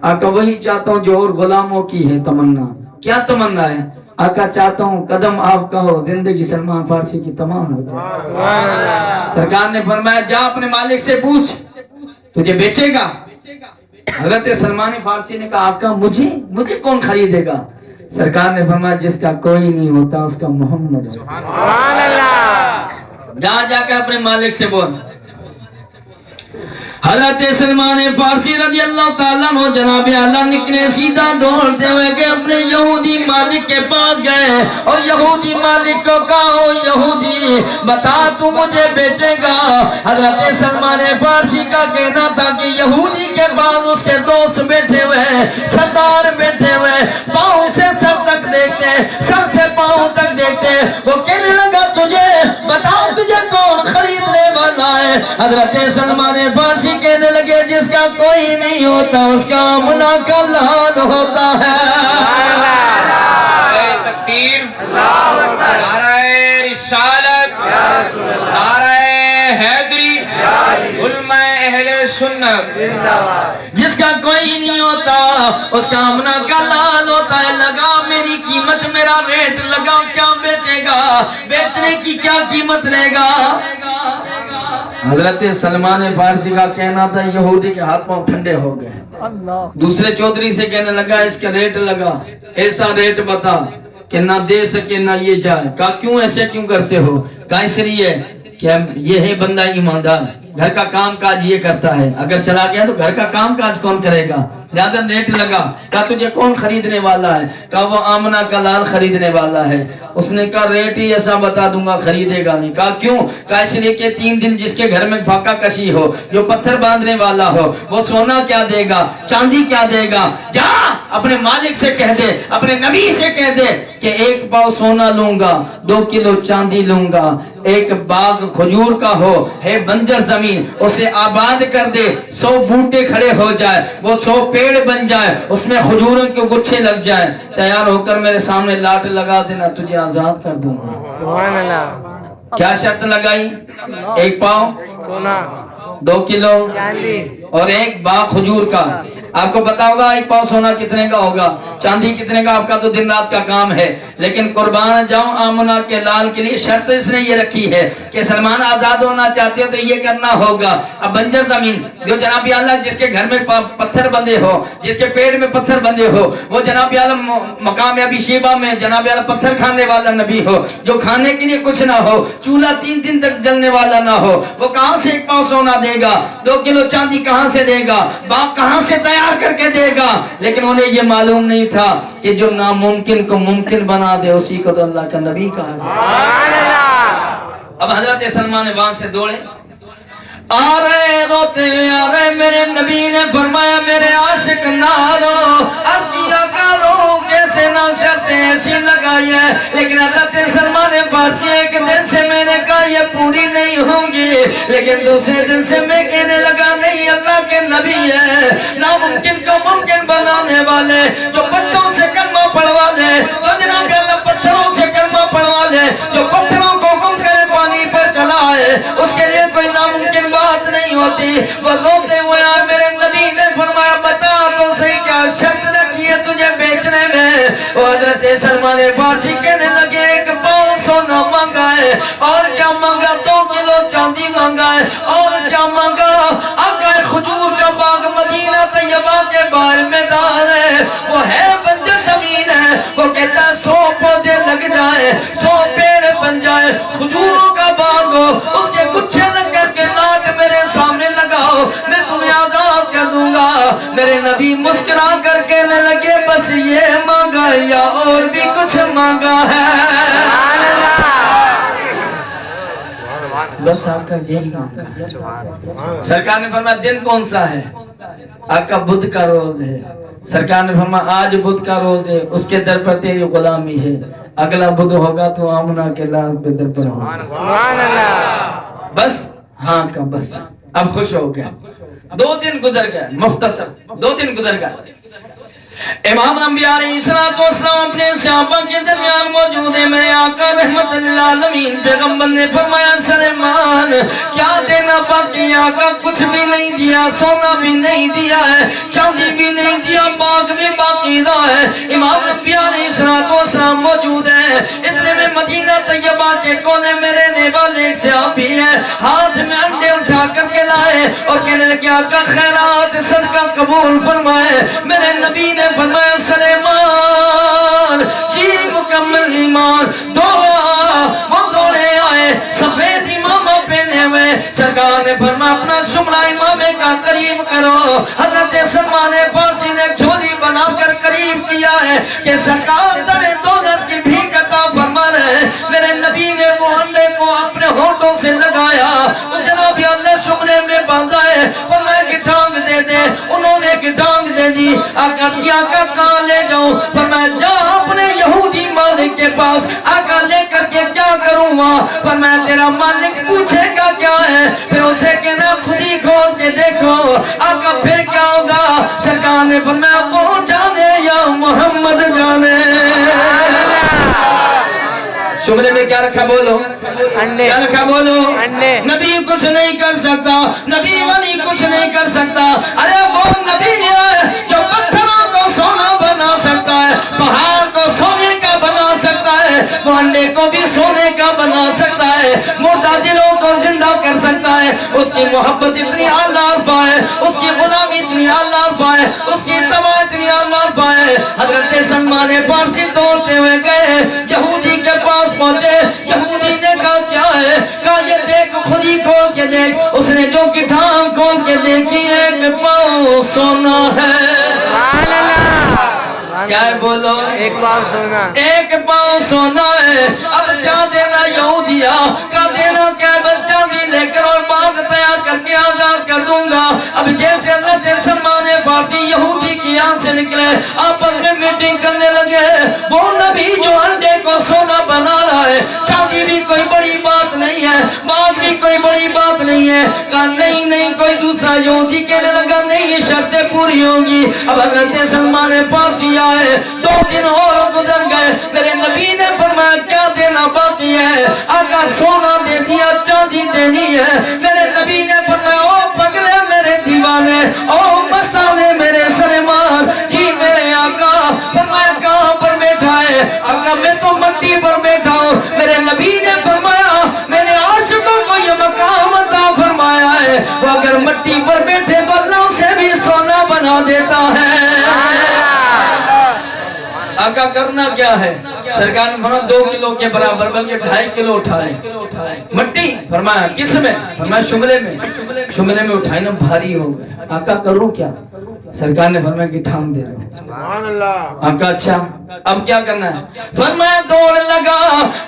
آقا وہی چاہتا ہوں جو اور غلاموں کی ہے تمنا۔ کیا تمنا ہے؟ آقا چاہتا ہوں قدم آپ کا ہو، زندگی سلمان فارسی کی تمام ہو جائے۔ سرکار نے فرمایا جا اپنے مالک سے پوچھ تجھے بیچے گا؟ حضرت سلمان فارسی نے کہا آقا مجھے کون خریدے گا؟ سرکار نے فرمایا جس کا کوئی نہیں ہوتا اس کا محمد ہے۔ سبحان اللہ۔ جا کے اپنے مالک سے بول حضرت سلمان فارسی رضی اللہ تعالیٰ عنہ جناب اعلیٰ نکلے سیدھا ڈھونڈتے ہوئے کہ اپنے یہودی مالک کے پاس گئے اور یہودی مالک کو کہا یہودی بتا تو مجھے بیچے گا۔ حضرت سلمان فارسی کا کہنا تھا کہ یہودی کے پاس اس کے دوست بیٹھے ہوئے، سردار بیٹھے ہوئے، پاؤں سے سر تک دیکھتے، سر سے پاؤں تک دیکھتے، وہ کہنے لگا تجھے بتاؤ تجھے کون خریدنے والا ہے؟ حضرت سلمان فارسی کہنے لگے جس کا کوئی نہیں ہوتا اس کا آمنہ کا لال ہوتا ہے۔ نعرہ تکبیر، نعرہ رسالت، نعرہ حیدری، علماء اہل سنت۔ جس کا کوئی نہیں ہوتا اس کا آمنہ کا لال ہوتا ہے۔ لگا میری قیمت، میرا ریٹ لگا، کیا بیچے گا؟ بیچنے کی کیا قیمت لے گا؟ حضرت سلمان فارسی کا کہنا تھا یہودی کے ہاتھ پاؤں ٹھنڈے ہو گئے۔ دوسرے چودھری سے کہنے لگا اس کا ریٹ لگا، ایسا ریٹ بتا کہ نہ دے سکے نہ یہ جائے۔ کہا کیوں ایسے کیوں کرتے ہو؟ کہا اس لیے کہ یہ ہے بندہ ایماندار، گھر کا کام کاج یہ کرتا ہے، اگر چلا گیا تو گھر کا کام کاج کون کرے گا؟ زیادہ ریٹ لگا۔ کہا تجھے کون خریدنے والا ہے؟ کہا وہ آمنہ کا لال خریدنے والا ہے۔ اس نے کہا ریٹ ہی ایسا بتا دوں گا، خریدے گا نہیں۔ کہا کیوں؟ کہا اس لیے کہ 3 دن جس کے گھر میں پھاکا کشی ہو، جو پتھر باندھنے والا ہو، وہ سونا کیا دے گا، چاندی کیا دے گا؟ جا اپنے مالک سے کہہ دے، اپنے نبی سے کہہ دے کہ 1 پاؤ سونا لوں گا، 2 کلو چاندی لوں گا، 1 باغ کھجور کا ہو، ہے بنجر زمین، اسے آباد کر دے، 100 بوٹے کھڑے ہو جائے، وہ 100 پیڑ بن جائے، اس میں کھجوروں کے گچھے لگ جائیں، تیار ہو کر میرے سامنے لاٹ لگا دینا، تجھے آزاد کر دوں گا۔ سبحان اللہ۔ کیا شرط لگائی؟ 1 پاؤ سونا، 2 کلو چاندی اور 1 باغ کھجور کا۔ آپ کو پتا ہوگا 1 پاؤ سونا کتنے کا ہوگا، چاندی کتنے کا؟ آپ کا تو دن رات کا کام ہے، لیکن قربان جاؤں آمنہ کے لال کے لیے شرط اس نے یہ رکھی ہے کہ سلمان آزاد ہونا چاہتے ہو تو یہ کرنا ہوگا۔ اب بنجر زمین جو جناب اللہ جس کے گھر میں پتھر بندے ہو، جس کے پیڑ میں پتھر بندے ہو، وہ جناب عالم مقام ابی شیبہ میں جناب عالم پتھر کھانے والا نبی ہو، جو کھانے کے لیے کچھ نہ ہو، چولہا 3 دن تک جلنے والا نہ ہو، وہ کہاں سے 1 پاؤ سونا دے گا؟ 2 کلو چاندی کہاں سے دے گا؟ باغ کہاں سے تیار کر کے دے گا؟ لیکن انہیں یہ معلوم نہیں تھا کہ جو ناممکن کو ممکن بنا دے اسی کو تو اللہ کا نبی کہا جائے۔ سبحان اللہ۔ اب حضرت سلمان وہاں سے دوڑے، آ رہے روتے ہوئے آ رہے، میرے نبی نے فرمایا میرے عاشق نہ رو، اب کیا کرو کیسے نہ شرطیں ایسی لگائی ہے، لیکن حضرت سلمان فارسی 1 دن سے میں نے کہا یہ پوری نہیں ہوں گی، لیکن دوسرے دن سے میں کہنے لگا نہیں اللہ کے نبی ہے، ناممکن کو ممکن بنانے والے، جو پتھروں سے کلمہ پڑھوا لے، جو جناب اللہ پتھروں سے کلمہ پڑھوا لے، جو پتھروں کو گم کرے پانی پر چلائے، اس کے لیے کوئی ناممکن بات نہیں ہوتی۔ وہ روتے ہوئے آئے، میرے نبی نے فرمایا بتا تو صحیح کیا شرط رکھی ہے تجھے بیچنے میں؟ وہ حضرت سلمان فارسی کہنے لگے 1 پاؤ سونا مانگا ہے، اور کیا مانگا؟ 2 کلو چاندی مانگا ہے، اور کیا مانگا؟ آقا کھجور کا باغ مدینہ طیبہ کے باہر میدان ہے، وہ ہے بنجر زمین ہے، وہ کہتا ہے 100 پودے لگ جائے، 100 پیڑ بن جائے، کھجوروں کا باغ ہو، اس کے گچھے لگ کر کے لاٹ میرے سامنے لگاؤ، میں تمہیں آزاد کر دوں گا۔ میرے نبی مسکرا کر کہنے لگے بس یہ مانگا یا اور بھی کچھ مانگا ہے؟ بس آقا یہی مانگا ہے۔ سرکار نے فرمایا دن کون سا ہے؟ آقا بدھ کا روز ہے۔ سرکار نے فرمایا آج بدھ کا روز ہے، اس کے در پر تیری غلامی ہے، اگلا بدھ ہوگا تو آمنہ کے لال پہ در پر ہوگا۔ سبحان اللہ۔ بس ہاں کا بس اب خوش ہو گیا۔ 2 دن گزر گئے، مختصر 2 دن گزر گئے۔ امام انبیاء علیہ السلام اپنے صحابہ کے درمیان موجود ہے، میرے آقا رحمت للعالمین پیغمبر نے فرمایا سلمان کیا دینا باقی؟ آقا کچھ بھی نہیں دیا، سونا بھی نہیں دیا ہے، چاندی بھی نہیں دیا، باغ بھی باقی رہا ہے۔ امام انبیاء علیہ السلام موجود ہے، اتنے میں مدینہ طیبہ کے کونے میں رہنے والے ایک صحابی ہیں، ہاتھ میں انڈے اٹھا کر کے لائے اور کہنے لگے آقا خیرات صدقہ قبول فرمائے۔ میرے نبی نے فرمایا سلیمان جی مکمل ایمان دوڑا، وہ دوڑے آئے سفید امامہ پہنے ہوئے، سرکار سرکار نے فرمایا اپنا شملہ امام کا قریب کرو. حضرت سلمان فارسی نے جھولی بنا کر قریب کیا ہے کہ سرکار ترے دوزخ کی بھیک عطا فرما رہے. میرے نبی نے وہ انڈے کو اپنے ہونٹوں سے لگایا, جناب اللہ شملے میں باندھا ہے. فرمایا کہ ٹانگ دے دے, انہوں نے کہ ٹانگ دے دی. آقا کیا کہاں لے جاؤں؟ فرمایا جا اپنے یہودی مالک کے پاس. آقا لے کر کے کیا کروں وہاں؟ فرمایا تیرا مالک پوچھے گا کیا ہے, پھر اسے کہنا خود ہی کھول کے دیکھو. آقا پھر کیا ہوگا؟ سرکار نے فرمایا وہ جانے یا محمد جانے. شملے میں کیا رکھا بولو؟ انڈے. کیا رکھا بولو؟ انڈے. نبی کچھ نہیں کر سکتا, نبی ولی کچھ نہیں کر سکتا. ارے وہ نبی ہے جو پتھروں کو سونا بنا سکتا ہے, پہاڑ کو سونے کا بنا سکتا ہے, وہ انڈے کو بھی سونے کا بنا سکتا ہے, مردہ دلوں کو زندہ کر سکتا ہے. اس کی محبت اتنی اعلیٰ پائے, اس کی غلامی اتنی اعلیٰ پائے, اس کی اتباع اتنی اعلیٰ پائے. حضرت سلمان فارسی دوڑتے ہوئے گئے, یہودی کے پاس پہنچے. یہودی نے کہا کیا ہے؟ کہا یہ دیکھ خود ہی کھول کے دیکھ. اس نے جو کٹان کھول کے دیکھی ایک پاؤں سونا ہے. سبحان اللہ. کیا ہے بولو؟ ایک پاؤں سونا. ایک پاؤں سونا ہے. اب کیا دینا یہودیا؟ کیا دینا کیا بچہ بھی لے کر اور باغ تیار کر کے آزاد کر دوں گا. اب جیسے حضرت سلمان فارسی یہودی کی آنکھ سے نکلے, آپس میں میٹنگ کرنے لگے. وہ نبی جو انڈے کو سونا بنا رہا ہے, چاندی بھی کوئی بڑی بات نہیں ہے, باغ بھی کوئی بڑی بات نہیں ہے. کہا نہیں نہیں, کوئی دوسرا یہودی کہنے لگا نہیں یہ شرطیں پوری ہوگی. اب حضرت سلمان فارسی آئے, 2 دن اور گزر گئے. میرے نبی نے فرمایا کیا دینا باقی ہے؟ آقا سونا دے دیا, چاندی دینی ہے. میرے نبی نے فرمایا او پگلے میرے دیوانے, او مسانے میرے سرمار, جی میرے آقا. فرمایا کہاں پر بیٹھا ہے؟ آقا میں تو مٹی پر بیٹھا ہوں. میرے نبی نے فرمایا میرے عاشقوں کو یہ مقام عطا فرمایا ہے, وہ اگر مٹی پر بیٹھے تو اللہ سے بھی سونا بنا دیتا ہے. آقا کرنا کیا ہے؟ سرکار نے فرمایا 2 کلو کے برابر بلکہ 2.5 کلو اٹھائے. مٹی. فرمایا کس میں؟ فرمایا شملے میں. شملے میں اٹھائے نا, بھاری ہو گئے. آقا کروں کیا؟ سرکار نے فرمایا کہ ٹھام دے رہا. سبحان اللہ. آقا اچھا اب کیا کرنا ہے؟ فرمایا دوڑ لگا.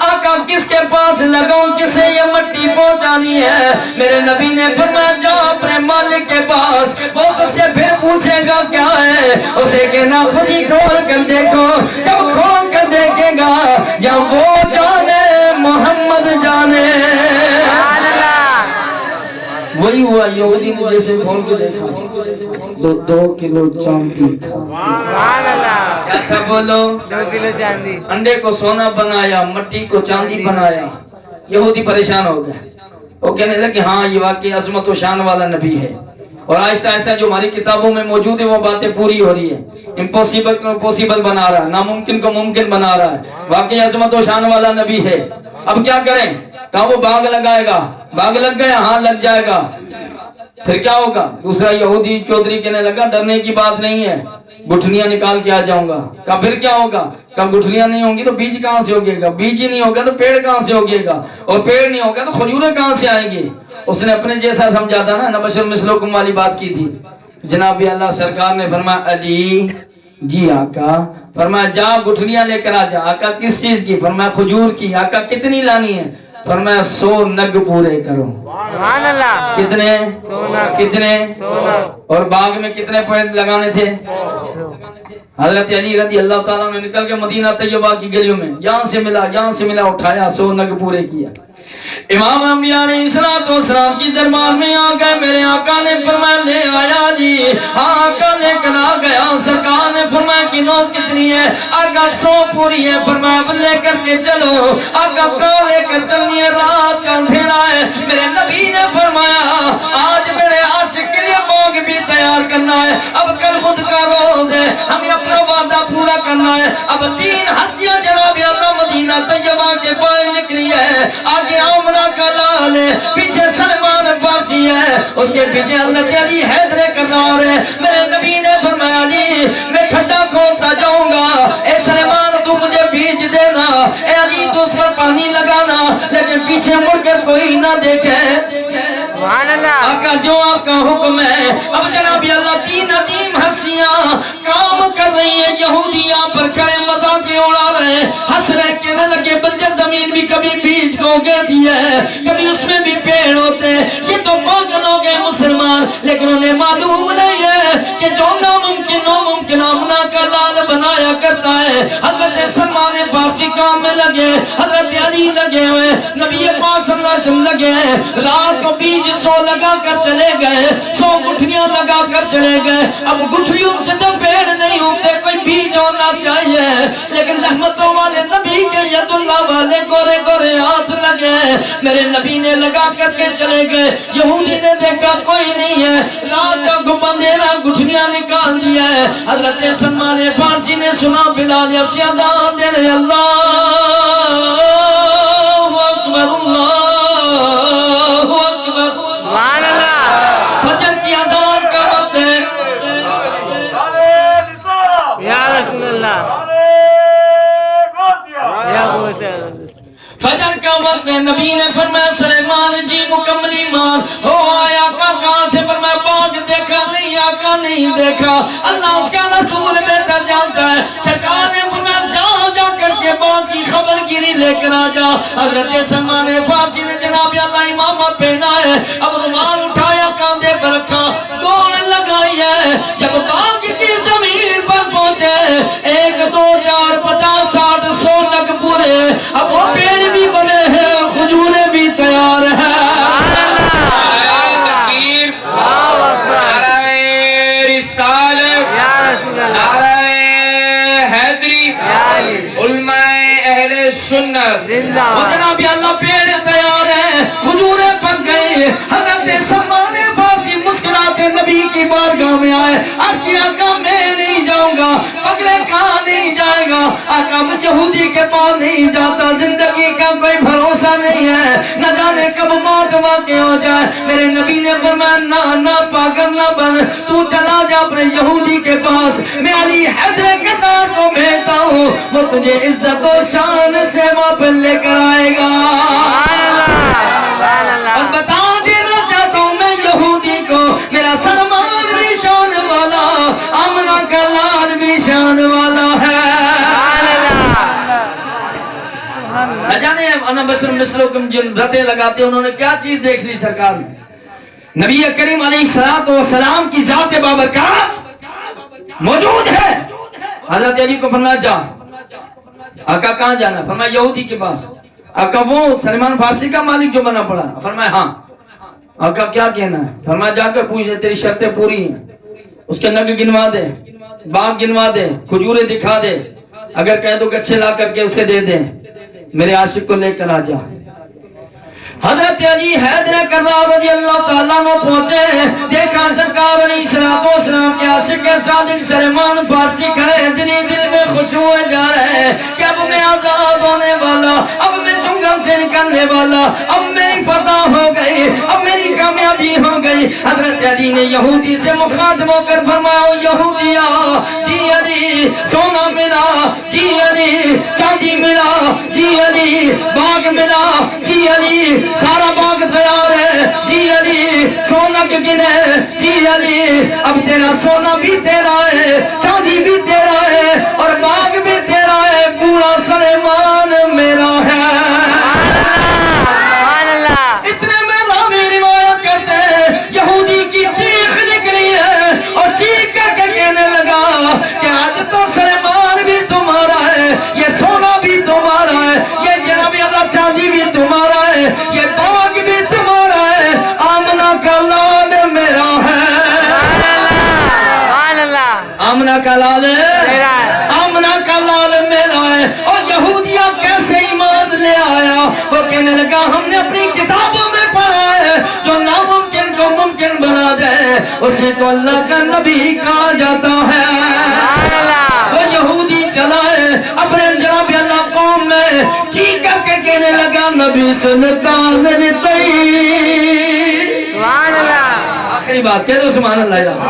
آقا کس کے پاس لگاؤں, کسے یہ مٹی پہنچانی ہے؟ میرے نبی نے فرمایا جا اپنے مالک کے پاس, وہ تجھ سے پھر پوچھے گا کیا ہے, اسے کہنا خود ہی کھول کر دیکھو. جب کھول کر دیکھے گا یا وہ جانے محمد جانے. وہی ہوا, یہودی نے جیسے کھول کے دیکھا 2 کلو چاندی تھا. سبحان اللہ. کیا تھا بولو؟ 2 کلو چاندی. انڈے کو سونا بنایا, مٹی کو چاندی بنایا. یہودی پریشان ہو گئے. وہ کہنے لگے ہاں یہ واقعی عظمت و شان والا نبی ہے, اور آہستہ آہستہ جو ہماری کتابوں میں موجود ہے وہ باتیں پوری ہو رہی ہے. امپوسیبل کو پوسیبل بنا رہا ہے, ناممکن کو ممکن بنا رہا ہے. واقعی عظمت و شان والا نبی ہے. اب کیا کریں؟ کہا وہ باغ لگائے گا. باغ لگ گیا؟ ہاں لگ جائے گا. پھر کیا ہوگا؟ دوسرا یہودی چودھری کہنے لگا ڈرنے کی بات نہیں ہے, گٹھلیاں نکال کے آ جاؤں گا. کہا پھر کیا ہوگا؟ کہا گٹھلیاں نہیں ہوں گی تو بیج کہاں سے ہوگے گا, بیج ہی نہیں ہوگا تو پیڑ کہاں سے ہوگے گا, اور پیڑ نہیں ہوگا تو کھجوریں کہاں سے آئیں گی. اس نے اپنے جیسا سمجھا تھا نا, نبشر مثلکم والی بات کی تھی. جناب اللہ سرکار نے فرمایا علی جی آقا. فرمایا جا گٹھلیاں لے کر آ جا. آقا کس چیز کی؟ فرمایا کھجور کی. آقا کتنی لانی ہے؟ فرمایا 100 نگ پورے کرو. سبحان اللہ. کتنے؟ سونا. کتنے؟ سونا. اور باغ میں کتنے پیڑ لگانے تھے؟ حضرت علی رضی اللہ تعالیٰ میں نکل کے مدینہ طیبہ کی گلیوں میں یہاں سے ملا اٹھایا, 100 نگ پورے کیا. امام انبیاء علیہ السلام کی دربار میں آ گئے. میرے آقا نے فرمایا لے آیا جی. ہاں آقا لے کر آ گیا. سرکار نے فرمایا کنو کتنی ہے؟ آقا 100 پوری ہے. فرمایا اب لے کر کے چلو. آقا کو لے کر چلیے, رات کا اندھیرا ہے. میرے نبی نے فرمایا آج میرے عاشق کے لیے باغ بھی تیار کرنا ہے. اب کل بدھ کا روز ہے, ہمیں اپنا وعدہ پورا کرنا ہے. اب 3 ہنسیاں جناب اللہ مدینہ طیبہ کے باہر نکلی ہے. آگے آمنہ کا لال ہے, پیچھے سلمان فارسی ہے, اس کے پیچھے حضرت علی حیدر کرار ہے. میرے نبی نے فرمایا علی میں کھڈا کھولتا جاؤں گا, اے سلمان تو مجھے بیج دینا, اے علی تو اس پر پانی لگانا, لیکن پیچھے مڑ کر کوئی نہ دیکھے. سبحان آقا جو آپ کا حکم ہے. اب جناب اللہ تین عظیم ہستیاں کام کر رہی ہیں. یہودی یہاں پر کھڑے مذاق اڑا رہے ہیں, ہنس رہے, کہنے لگے بنجر زمین بھی کبھی بیج کو اگتی ہے, کبھی اس میں بھی پیڑ ہوتے ہیں, یہ تو پاگل ہو گئے مسلمان. لیکن انہیں معلوم نہیں ہے کہ جو ناممکن امنا کا لال بنایا کرتا ہے. حضرت سلمان فارسی کام میں لگے, حضرت علی لگے ہوئے, نبی پاک صلی اللہ علیہ وسلم لگے ہیں. رات کو بیج 100 لگا کر چلے گئے, 100 گٹھلیاں لگا کر چلے گئے. اب گٹھلیوں سے تو پیڑ نہیں ہوتے, کوئی بیج ہونا چاہیے. لیکن رحمتوں والے نبی کے ید اللہ والے گورے گورے ہاتھ لگے, میرے نبی نے لگا کر کے چلے گئے. یہودی نے دیکھا کوئی نہیں ہے, رات کا گمندیرا گٹھلیاں نکال دیا ہے. حضرت سلمان فارسی نے سنا بلال افسی اذان دے رہے, اللہ اکبر اللہ اکبر. سبحان اللہ. فجر کی اذان کا وقت ہے. یا رسول اللہ. یا غوث فجر کا وقت ہے. نبی نے فرمایا سلیمان جی مکمل ایمان ہو آیا. آقا کہاں سے؟ فرمایا باغ دیکھا نہیں. آقا نہیں دیکھا, اللہ اس کا رسول بہتر جانتا ہے. سرکار نے فرمایا جا کر کے باغ کی خبر گیری لے کر آ جا. حضرت سلمان فارسی نے جناب اللہ امامت پہنا ہے, اب رومال اٹھایا کاندھے پر رکھا, دوڑ لگائی ہے. جب باغ کی زمین پر پہنچے 1 2 4 50 60 100 تک پورے, اب وہ پیڑ بھی بنے ہیں, کھجوریں بھی تیار ہیں. وہ جناب اللہ پیڑ تیار ہیں, کھجوریں پک گئی. حضرت سلمان فارسی مسکراتے نبی کی بارگاہ میں آئے. آقا میں نہیں جاؤں گا, پگلے کہاں نہیں جائے گا. آقا میں یہودی کے پاس نہیں جاتا, زندگی کا کوئی بھروسہ نہیں ہے, نہ جانے کب موت واقع ہو جائے. میرے نبی نے فرمایا نہ پاگل نہ بن, تو چلا جا اپنے یہودی کے پاس, میں علی حیدر قطار کو بھیجتا ہوں, وہ تجھے عزت و شان سے واپس لے کر آئے گا. اور بتا دینا چاہتا ہوں میں یہودی کو, میرا سلمان بھی شان والا, آمنہ کا لال بھی شان والا ہے. نہ جانے انا بشر مثلکم جن رٹے لگاتے انہوں نے کیا چیز دیکھ لی سرکار نے. نبی کریم علیہ السلام کی ذات بابرکات موجود ہے. حضرت علی کو فرمایا جا. آقا کہاں جانا؟ فرمایا یہودی کے پاس. آقا وہ سلمان فارسی کا مالک جو بنا پڑا؟ فرمایا ہاں. آقا کیا کہنا ہے؟ فرمایا جا کر پوچھ, تیری شرطیں پوری ہیں, اس کے نگ گنوا دے, باغ گنوا دے, کھجوریں دکھا دے, اگر کہہ دو کہ اچھے لا کر کے اسے دے دیں, میرے عاشق کو لے کر آ جا. حضرت علی حیدر کرار رضی اللہ تعالیٰ عنہ پہنچے, دیکھا سرکار علیہ السلام کے عاشق صادق سلمان فارسی کھڑے, دل میں خوش ہوئے جا رہے ہیں کہ اب میں آزاد ہونے والا, اب میں جنگل سے نکلنے والا, اب میری فتح ہو گئی, اب میری کامیابی ہو گئی. حضرت علی نے یہودی سے مخاطب ہو کر فرمایا یہودیا, جی علی سونا ملا, جی علی چاندی ملا, جی علی باغ ملا, جی علی سارا باغ تیار ہے, جی علی سونا کے گنے, جی علی اب تیرا سونا بھی تیرا ہے, چاندی بھی تیرا ہے, اور باغ بھی تیرا ہے, پورا سلیمان میرا ہے. اتنے میں راوی روایت کرتے یہودی کی چیخ نکلی ہے, اور چیخ کر کے کہنے لگا کہ آج تو سلیمان بھی تمہارا ہے, یہ سونا بھی تمہارا ہے, یہ جناب اللہ چاندی بھی تمہارا ہے, یہ باغ بھی تمہارا ہے, آمنہ کا لال میرا ہے. آمنہ کا لال میرا ہے, آمنہ کا لال میرا ہے. اور یہودیہ کیسے ایمان لے آیا؟ وہ کہنے لگا ہم نے اپنی کتابوں میں پڑھا ہے جو ناممکن کو ممکن بنا دے اسے تو اللہ کا نبی کہا جاتا ہے. وہ یہودی چلا ہے اپنے جناب اللہ قوم میں, چیخ کر کے کہنے لگا نبی سلطان سبحان اللہ. آخری بات کہہ دو سبحان اللہ.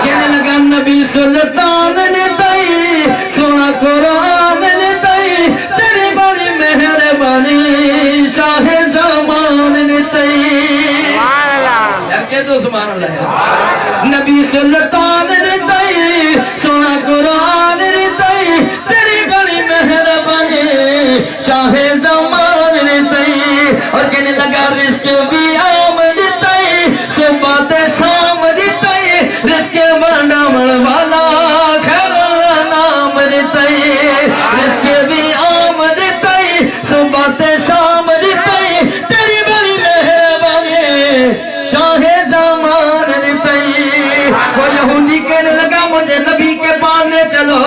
کہنے لگا نبی سلطان نے تئی سونا قرآن نے تئی, تیری بڑی مہربانی شاہ زمان نے تئی. کہہ دو اللہ نبی سلطان رتائی سونا قرآن رتائی تیری بڑی مہربانی شاہ زمان رتائی اور کہنے لگا رزق بھی آمد رتائی صبح شام رتائی رزق بڑا والا خیر نام رتائی رزق بھی آمد رتائی صبح شام رتائی تیری بڑی مہربانی شاہ زمان رتائی وہ یہودی کہنے لگا مجھے نبی کے پاس لے چلو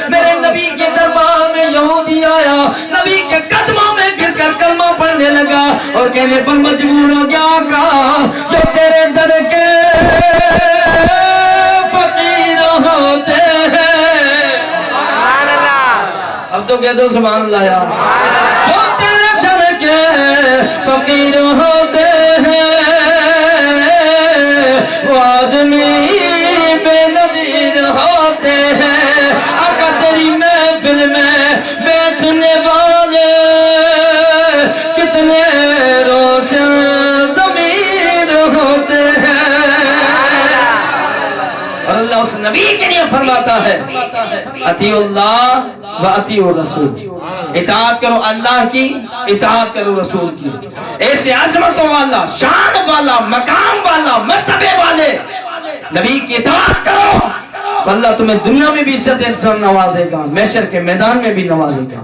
میرے نبی کے دربار میں یہودی آیا نبی کے قدموں میں گر کر کلمہ پڑھنے لگا اور کہنے پر مجبور ہو گیا کہا جو تیرے در کے فقیر ہوتے ہیں سبحان اللہ اب تو کہہ دو سبحان اللہ یار جو تیرے در کے فقیر ہوتے ہیں وہ آدمی بے نظیر ہوتے ہیں آقا تیری محفل میں بیٹھنے والے کتنے روشن ضمیر ہوتے ہیں اور اللہ اس نبی کے لیے فرماتا ہے اطیعوا اللہ و اطیعوا الرسول اطاعت کرو اللہ کی اطاعت کرو رسول کی ایسے عظمتوں والا شان والا مقام والا مرتبے والے نبی کی اطاعت کرو تو اللہ تمہیں دنیا میں بھی عزت سے نوازے گا محشر کے میدان میں بھی نوازے گا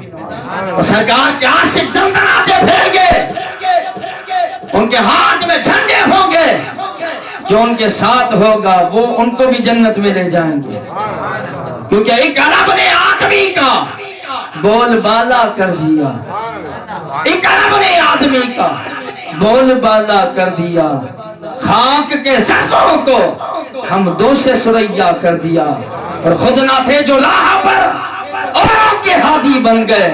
اور سرکار کے عاشق دندناتے پھریں گے ان کے ہاتھ میں جھنڈے ہوں گے جو ان کے ساتھ ہوگا وہ ان کو بھی جنت میں لے جائیں گے کیونکہ ایک عرب نے آدمی کا بول بالا کر دیا ایک عرب نے آدمی کا بول بالا کر دیا خاک کے سروں کو ہم دوش سریا کر دیا اور خود نہ تھے جو راہ پر اوروں کے ہادی بن گئے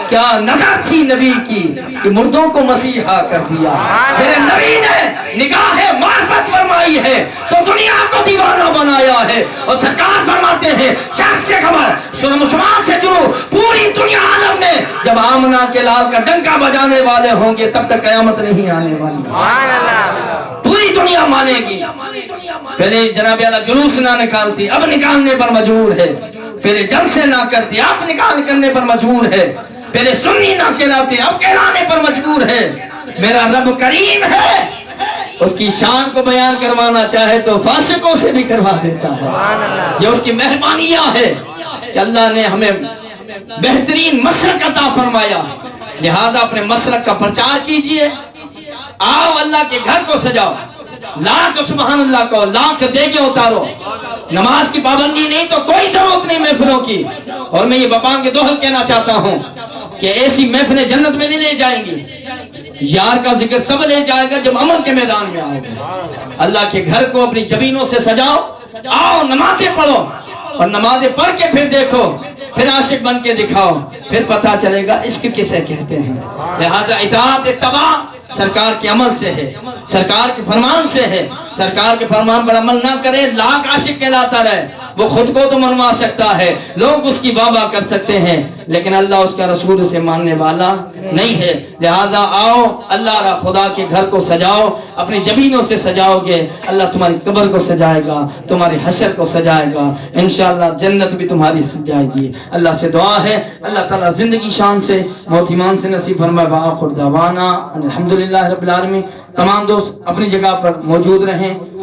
کیا نظر تھی نبی کی کہ مردوں کو مسیحا کر دیا میرے نبی نے نگاہ معرفت فرمائی ہے تو دنیا کو دیوانہ بنایا ہے اور سرکار فرماتے ہیں شخص سے خبر شمال سے شروع پوری دنیا عالم میں جب آمنہ کے لال کا ڈنکا بجانے والے ہوں گے تب تک قیامت نہیں آنے والی سبحان اللہ پوری دنیا مانے گی پہلے جناب اعلیٰ جلوس نہ نکالتی اب نکالنے پر مجبور ہے پہلے جلسے نہ کرتی اب نکال کرنے پر مجبور ہے پہلے سنی نہ کہلاتے اب کہلانے پر مجبور ہے میرا رب کریم ہے اس کی شان کو بیان کروانا چاہے تو فاسقوں سے بھی کروا دیتا ہے یہ اس کی مہربانیاں ہے کہ اللہ نے ہمیں بہترین مسلک عطا فرمایا لہذا اپنے مسلک کا پرچار کیجئے آؤ اللہ کے گھر کو سجاؤ لاکھ سبحان اللہ کو لاکھ دیگے اتارو نماز کی پابندی نہیں تو کوئی ضرورت نہیں محفلوں کی اور میں یہ بپان کے دوہل کہنا چاہتا ہوں کہ ایسی محفلیں جنت میں نہیں لے جائیں گی یار کا ذکر تب لے جائے گا جب عمل کے میدان میں آئے گا اللہ کے گھر کو اپنی جبینوں سے سجاؤ آؤ نمازیں پڑھو اور نمازیں پڑھ کے پھر دیکھو پھر عاشق بن کے دکھاؤ پھر پتہ چلے گا عشق کسے کہتے ہیں لہذا اطاعت اتباع سرکار کے عمل سے ہے سرکار کے فرمان سے ہے سرکار کے فرمان پر عمل نہ کرے لاکھ عاشق کہلاتا رہے وہ خود کو تو منوا سکتا ہے لوگ اس کی واہ کر سکتے ہیں لیکن اللہ اس کا رسول سے ماننے والا نہیں ہے لہذا آؤ اللہ را خدا کے گھر کو سجاؤ اپنی جبینوں سے سجاؤ گے اللہ تمہاری قبر کو سجائے گا تمہاری حشر کو سجائے گا انشاءاللہ جنت بھی تمہاری سجائے گی اللہ سے دعا ہے اللہ تعالیٰ زندگی شان سے موت ایمان سے نصیب فرمائے وآخر دعوانا الحمدللہ رب العالمین تمام دوست اپنی جگہ پر موجود رہیں